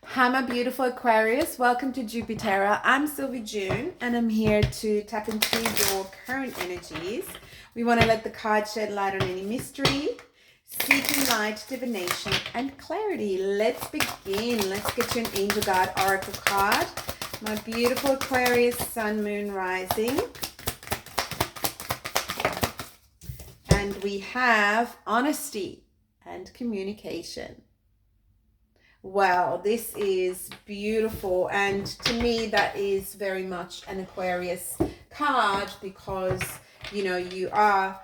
Hi, my beautiful Aquarius. Welcome to Jupiter. I'm XlviJoon, and I'm here to tap into your current energies. We want to let the card shed light on any mystery, seeking light, divination, and clarity. Let's begin. Let's get you an Angel Guide Oracle card. My beautiful Aquarius, Sun, Moon, Rising. And we have honesty and communication. Wow, this is beautiful, and to me that is very much an Aquarius card because you are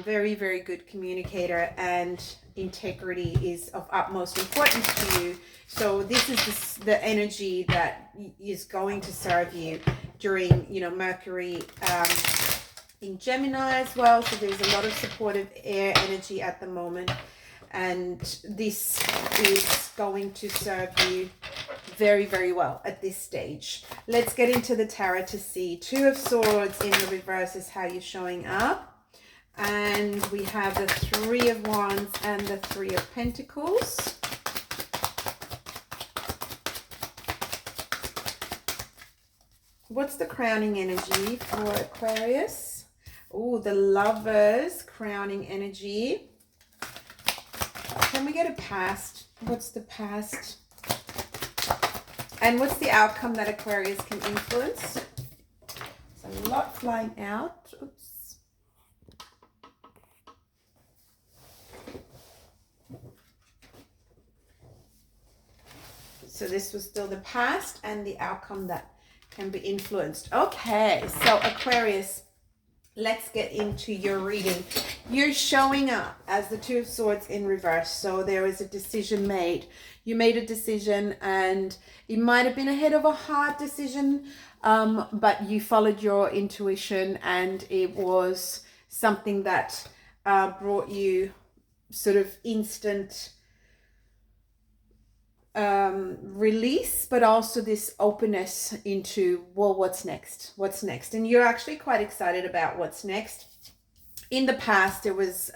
very, very good communicator, and integrity is of utmost importance to you. So this is the energy that is going to serve you during Mercury in Gemini as well. So there's a lot of supportive air energy at the moment, and this is going to serve you very, very well at this stage. Let's get into the tarot to see. Two of Swords in the reverse is how you're showing up, and we have the Three of Wands and the Three of Pentacles. What's the crowning energy for Aquarius? Oh, the Lovers crowning energy. Can we get a past? What's the past? And what's the outcome that Aquarius can influence? There's a lot flying out. Oops. So this was still the past and the outcome that can be influenced. Okay, so Aquarius, let's get into your reading. You're showing up as the Two of Swords in reverse. So there is a decision made. You made a decision, and it might have been ahead of a hard decision, but you followed your intuition, and it was something that brought you sort of instant release, but also this openness into, well, what's next? And you're actually quite excited about what's next. In the past, it was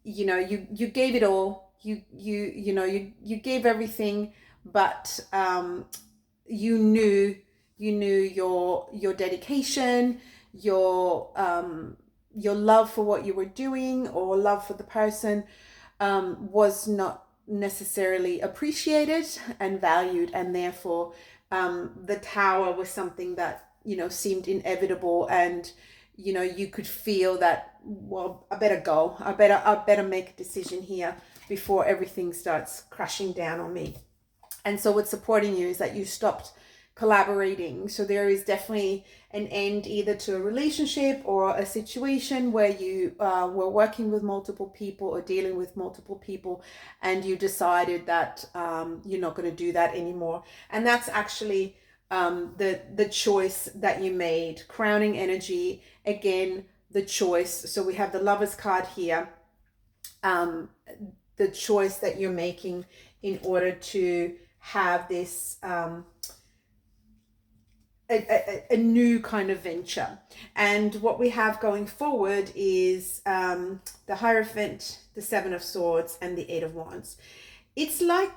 you gave it all, you gave everything, but you knew your dedication, your love for what you were doing, or love for the person was not necessarily appreciated and valued, and therefore the Tower was something that seemed inevitable, and you could feel that, well, I better go, I better make a decision here before everything starts crashing down on me. And so what's supporting you is that you stopped collaborating. So there is definitely an end either to a relationship or a situation where you were working with multiple people or dealing with multiple people, and you decided that you're not going to do that anymore. And that's actually the choice that you made. Crowning energy, again, the choice. So we have the Lovers card here. The choice that you're making in order to have this a new kind of venture. And what we have going forward is the Hierophant, the Seven of Swords, and the Eight of Wands. It's like,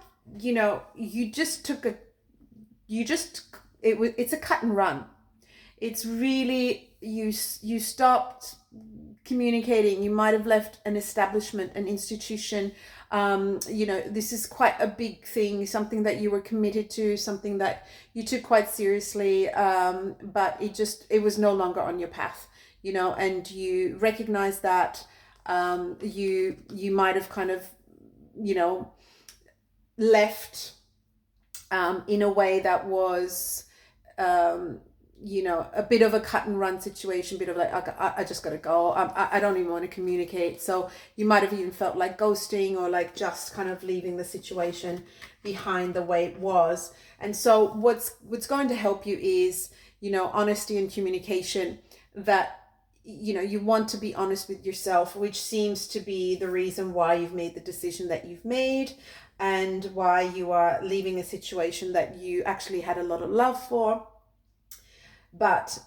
it's a cut and run. It's really, you stopped communicating. You might have left an establishment, an institution. This is quite a big thing, something that you were committed to, something that you took quite seriously, but it was no longer on your path, and you recognize that you might have kind of left in a way that was a bit of a cut and run situation, bit of like, I just gotta go, I don't even want to communicate. So you might have even felt like ghosting, or like just kind of leaving the situation behind the way it was. And so what's going to help you is honesty and communication, that you want to be honest with yourself, which seems to be the reason why you've made the decision that you've made, and why you are leaving a situation that you actually had a lot of love for. But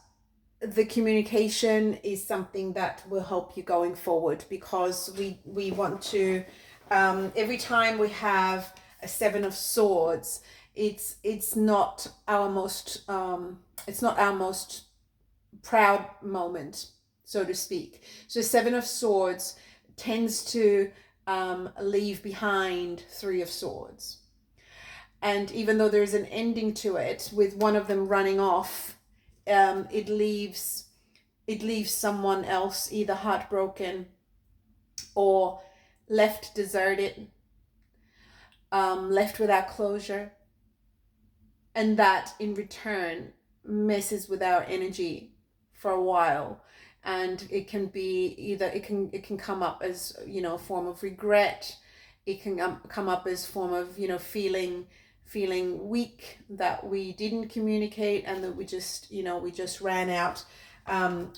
the communication is something that will help you going forward, because we want to, every time we have a Seven of Swords, it's not our most proud moment, so to speak. So Seven of Swords tends to leave behind Three of Swords. And even though there's an ending to it, with one of them running off, it leaves someone else either heartbroken or left deserted, left without closure. And that in return messes with our energy for a while. And it can be either, it can come up as, you know, a form of regret. It can come up as form of, you know, feeling weak that we didn't communicate and that we just ran out,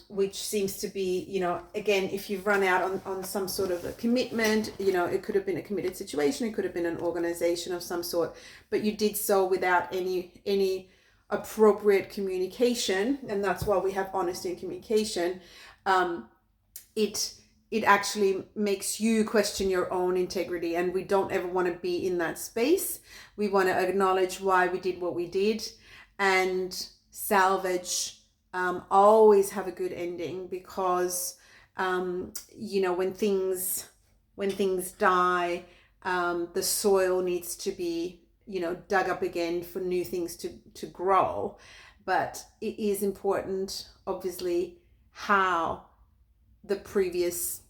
which seems to be, you know, again, if you've run out on some sort of a commitment, you know, it could have been a committed situation, it could have been an organization of some sort, but you did so without any appropriate communication, and that's why we have honesty and communication. It actually makes you question your own integrity, and we don't ever want to be in that space. We want to acknowledge why we did what we did and salvage, always have a good ending, because you know, when things die, the soil needs to be, you know, dug up again for new things to grow. But it is important, obviously, how the previous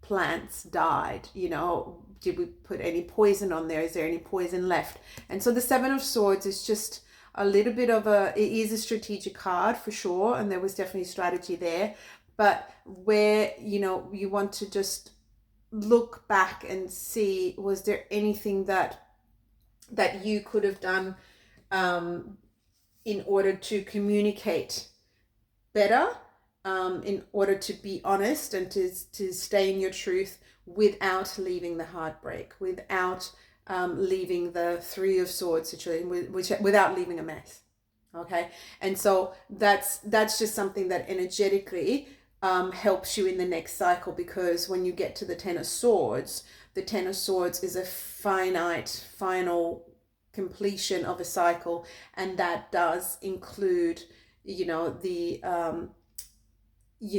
plants died. You know, did we put any poison on there? Is there any poison left? And so the Seven of Swords is just a little bit of it is a strategic card for sure, and there was definitely strategy there, but where, you know, you want to just look back and see, was there anything that you could have done in order to communicate better, in order to be honest and to stay in your truth without leaving the heartbreak, without leaving the Three of Swords situation, without leaving a mess. Okay, and so that's just something that energetically helps you in the next cycle, because when you get to the Ten of Swords, the Ten of Swords is a final completion of a cycle, and that does include, you know, the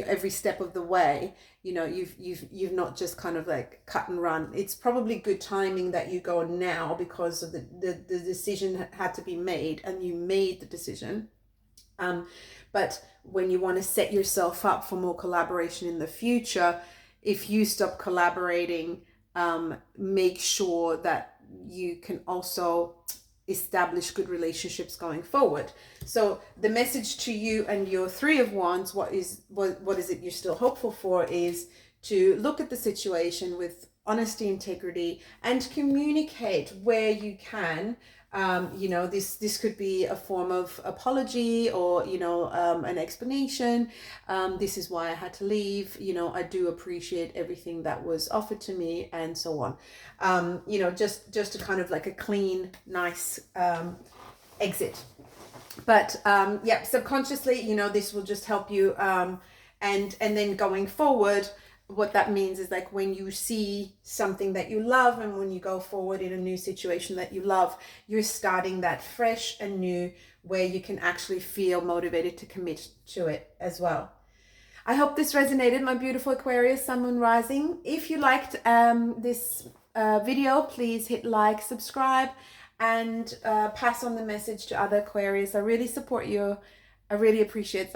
every step of the way. You know, you've not just kind of like cut and run. It's probably good timing that you go now, because of the decision had to be made, and you made the decision. But when you want to set yourself up for more collaboration in the future, if you stop collaborating, make sure that you can also establish good relationships going forward. So the message to you and your Three of Wands, what is it you're still hopeful for, is to look at the situation with honesty, integrity, and communicate where you can. You know, this could be a form of apology, or, you know, an explanation. This is why I had to leave. You know, I do appreciate everything that was offered to me, and so on. You know, just to kind of like a clean, nice exit. But yeah, subconsciously, you know, this will just help you. And then going forward, what that means is, like, when you see something that you love, and when you go forward in a new situation that you love, you're starting that fresh and new, where you can actually feel motivated to commit to it as well. I hope this resonated, my beautiful Aquarius, Sun, Moon, Rising. If you liked this video, please hit like, subscribe, and pass on the message to other Aquarius. I really support you. I really appreciate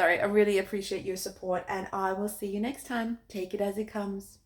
your support, and I will see you next time. Take it as it comes.